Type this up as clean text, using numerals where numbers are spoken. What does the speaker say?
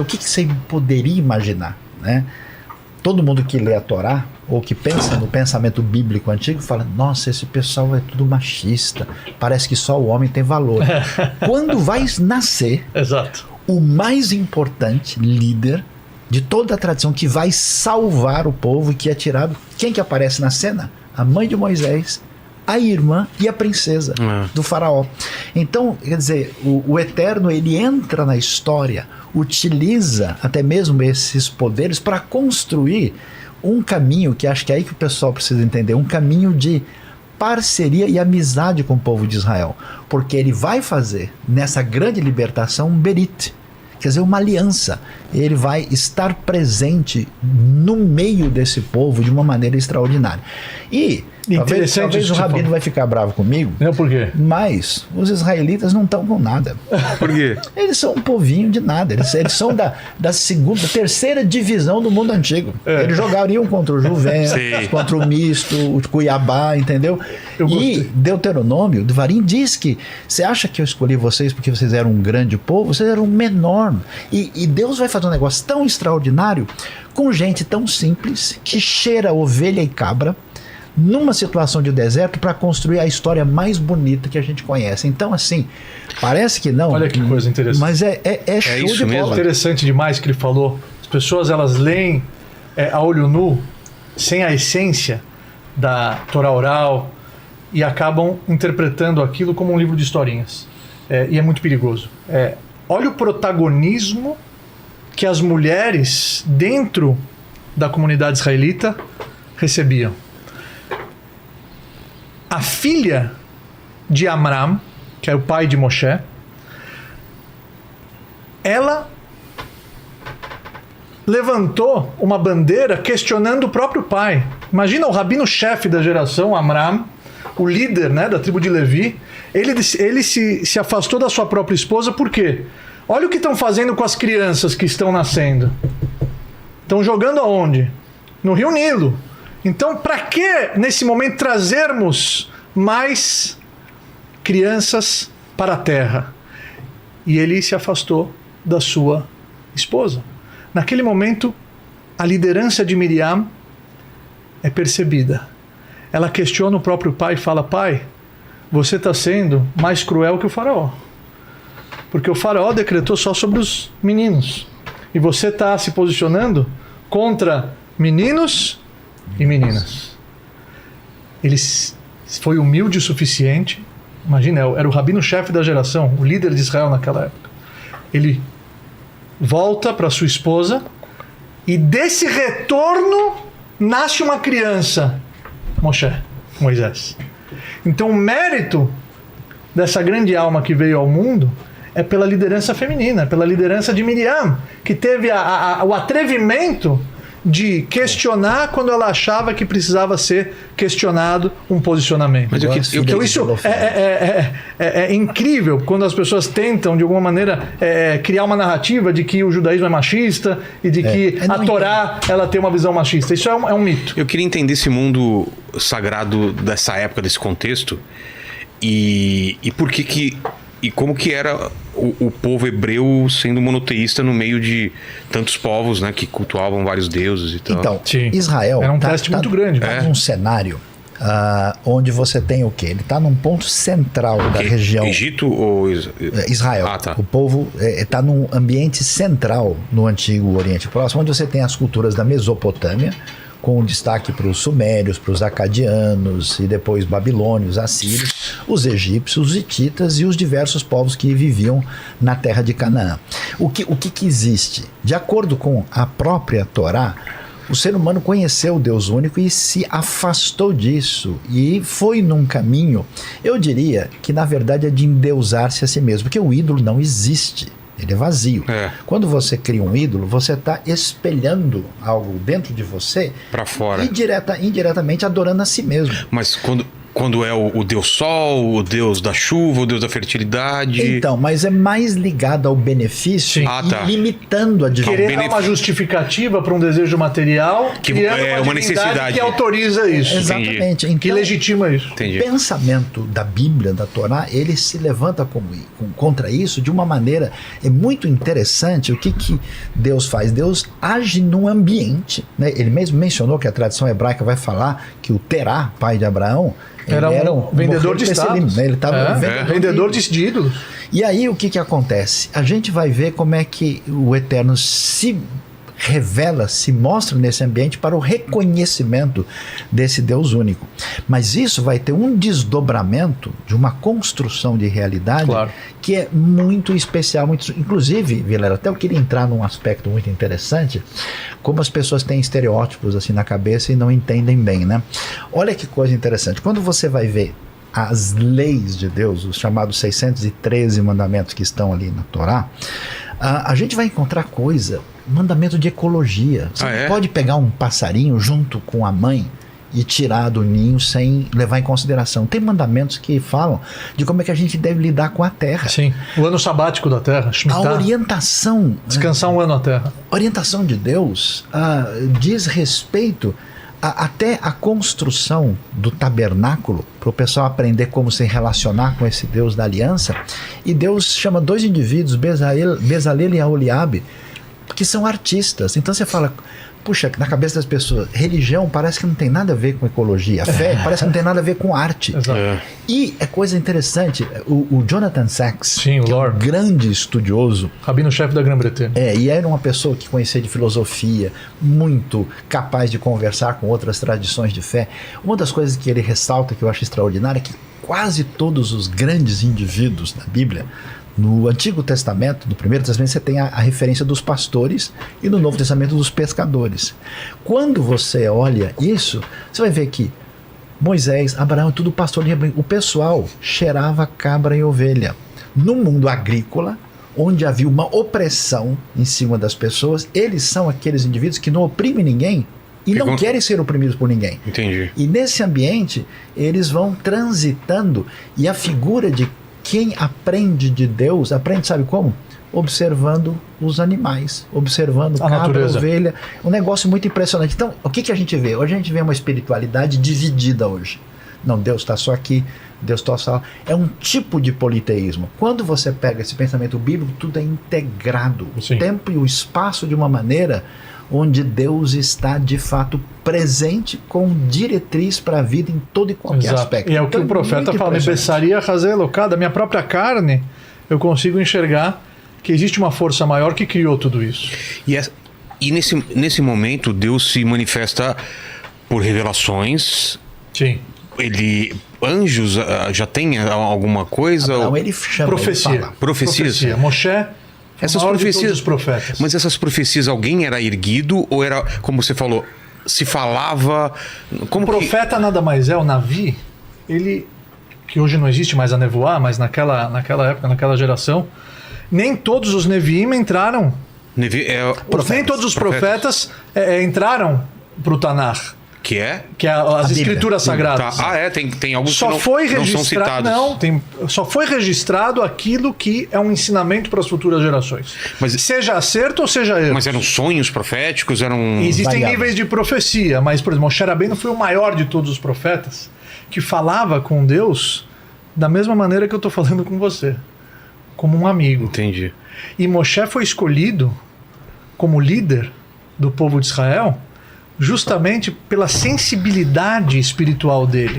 o que você poderia imaginar, né? Todo mundo que lê a Torá, ou que pensa no pensamento bíblico antigo, fala, nossa, esse pessoal é tudo machista, parece que só o homem tem valor. Quando vai nascer Exato. o mais importante líder de toda a tradição, que vai salvar o povo e que é tirado, quem que aparece na cena? A mãe de Moisés, a irmã e a princesa do faraó. Então, quer dizer, o Eterno, ele entra na história, utiliza até mesmo esses poderes para construir um caminho, que acho que é aí que o pessoal precisa entender, um caminho de parceria e amizade com o povo de Israel, porque ele vai fazer nessa grande libertação um berit, quer dizer, uma aliança. Ele vai estar presente no meio desse povo de uma maneira extraordinária. E talvez o Rabino vai ficar bravo comigo. Não, por quê? Mas os israelitas não estão com nada. Por quê? Eles são um povinho de nada. Eles são da terceira divisão do mundo antigo. Eles jogariam contra o Juventus, contra o Misto, o Cuiabá, entendeu? E Deuteronômio, o Devarim diz que você acha que eu escolhi vocês porque vocês eram um grande povo? Vocês eram um menor. E Deus vai fazer um negócio tão extraordinário com gente tão simples que cheira ovelha e cabra numa situação de deserto para construir a história mais bonita que a gente conhece. Então, assim, parece que não. Olha que coisa interessante. Mas é show isso de mesmo. bola. Interessante demais que ele falou. As pessoas, elas leem a olho nu, sem a essência da Torá oral, e acabam interpretando aquilo como um livro de historinhas. E é muito perigoso. Olha o protagonismo que as mulheres dentro da comunidade israelita recebiam. A filha de Amram, que é o pai de Moshe, ela levantou uma bandeira questionando o próprio pai. Imagina o rabino-chefe da geração, Amram, o líder, né, da tribo de Levi, ele se afastou da sua própria esposa. Por quê? Olha o que estão fazendo com as crianças que estão nascendo. Estão jogando aonde? No Rio Nilo. Então, para que nesse momento trazermos mais crianças para a terra? E ele se afastou da sua esposa. Naquele momento, a liderança de Miriam é percebida. Ela questiona o próprio pai e fala: pai, você está sendo mais cruel que o faraó. Porque o faraó decretou só sobre os meninos. E você está se posicionando contra meninos e meninas. Ele foi humilde o suficiente. Imagina, era o rabino-chefe da geração, o líder de Israel naquela época. Ele volta para sua esposa e desse retorno nasce uma criança, Moisés. Então o mérito dessa grande alma que veio ao mundo é pela liderança feminina, pela liderança de Miriam, que teve o atrevimento de questionar quando ela achava que precisava ser questionado um posicionamento. Mas então isso é incrível quando as pessoas tentam, de alguma maneira, criar uma narrativa de que o judaísmo é machista e de que a Torá ela tem uma visão machista. Isso é um mito. Eu queria entender esse mundo sagrado dessa época, desse contexto, e por que e como que era o povo hebreu sendo monoteísta no meio de tantos povos, né, que cultuavam vários deuses e tal. Então, Sim. Israel era um teste muito grande. Tá num cenário onde você tem o quê? Ele está num ponto central da região. Egito ou Israel. Tá. O povo está num ambiente central no antigo Oriente Próximo, onde você tem as culturas da Mesopotâmia, com destaque para os sumérios, para os acadianos e depois babilônios, assírios, os egípcios, os hititas e os diversos povos que viviam na terra de Canaã. O que existe? De acordo com a própria Torá, o ser humano conheceu o Deus único e se afastou disso e foi num caminho, eu diria que na verdade é de endeusar-se a si mesmo, porque o ídolo não existe. Ele é vazio. Quando você cria um ídolo, você está espelhando algo dentro de você para fora e indiretamente adorando a si mesmo. Mas quando quando é o Deus Sol, o Deus da chuva, o Deus da fertilidade. Então, mas é mais ligado ao benefício Sim. e limitando a divindade. Querer dar uma justificativa para um desejo material, Que criando é uma divindade necessidade. que autoriza isso. Exatamente. Que Então, legitima isso. Entendi. o pensamento da Bíblia, da Torá, ele se levanta contra isso de uma maneira muito interessante. O que Deus faz? Deus age num ambiente, né? Ele mesmo mencionou que a tradição hebraica vai falar que o Terá, pai de Abraão, Era ele um vendedor de status. né? Ele estava Vendedor de ídolos. E aí o que acontece? A gente vai ver como é que o Eterno se revela, se mostra nesse ambiente para o reconhecimento desse Deus único. Mas isso vai ter um desdobramento de uma construção de realidade Claro. que é muito especial. Inclusive, Vilela, até eu queria entrar num aspecto muito interessante, como as pessoas têm estereótipos assim na cabeça e não entendem bem, né? Olha que coisa interessante. Quando você vai ver as leis de Deus, os chamados 613 mandamentos que estão ali na Torá, a gente vai encontrar mandamento de ecologia. Você não pode pegar um passarinho junto com a mãe e tirar do ninho sem levar em consideração. Tem mandamentos que falam de como é que a gente deve lidar com a terra. Sim. O ano sabático da terra, A Shemitah. orientação, Descansar um ano na terra. orientação de Deus diz respeito até a construção do tabernáculo, para o pessoal aprender como se relacionar com esse Deus da aliança. E Deus chama dois indivíduos, Bezalel e Aholiabe, que são artistas. Então você fala, puxa, na cabeça das pessoas, religião parece que não tem nada a ver com ecologia, a fé parece que não tem nada a ver com arte. Exato. E é coisa interessante, o Jonathan Sacks, Sim, o que é um Lord. grande estudioso, Rabino-chefe da Grã-Bretanha. e era uma pessoa que conhecia de filosofia, muito capaz de conversar com outras tradições de fé. Uma das coisas que ele ressalta, que eu acho extraordinária, é que quase todos os grandes indivíduos da Bíblia, no Antigo Testamento, no Primeiro Testamento, você tem a referência dos pastores e no Novo Testamento dos pescadores. Quando você olha isso, você vai ver que Moisés, Abraão, tudo pastor de rebanho. O pessoal cheirava cabra e ovelha. No mundo agrícola, onde havia uma opressão em cima das pessoas, eles são aqueles indivíduos que não oprimem ninguém e não querem ser oprimidos por ninguém. Entendi. E nesse ambiente, eles vão transitando, e a figura de quem aprende de Deus, aprende, sabe como? Observando os animais, observando A cabra, natureza. ovelha. Um negócio muito impressionante. Então, o que a gente vê? Hoje a gente vê uma espiritualidade dividida hoje. Não, Deus está só aqui, Deus está só lá. É um tipo de politeísmo. Quando você pega esse pensamento bíblico, tudo é integrado. O Sim. tempo e o espaço de uma maneira onde Deus está de fato presente com diretriz para a vida em todo e qualquer Exato. aspecto. E é o que Então, o profeta muito fala, impressionante. pensaria fazer local da minha própria carne, eu consigo enxergar que existe uma força maior que criou tudo isso. E nesse momento, Deus se manifesta por revelações. Sim. Anjos já tem alguma coisa? Não, ele chama, Profecia. ele fala. Profecia. Moshe, Essas o maior de todos profecias, os profetas. mas essas profecias, alguém era erguido ou era, como você falou, se falava... Como O profeta nada mais é, o Navi, ele, que hoje não existe mais a nevoar, mas naquela época, naquela geração, nem todos os Neviim entraram, nem todos os profetas entraram para o Tanar, que é? que é as Bíblia. escrituras sagradas. Tem alguns Só que foi não são registrado, citados. só foi registrado aquilo que é um ensinamento para as futuras gerações. Mas- seja acerto ou seja erro. Mas eram sonhos proféticos, Existem variáveis. níveis de profecia, mas, por exemplo, Moshe Rabbeinu foi o maior de todos os profetas que falava com Deus da mesma maneira que eu estou falando com você, como um amigo. Entendi. E Moshe foi escolhido como líder do povo de Israel justamente pela sensibilidade espiritual dele.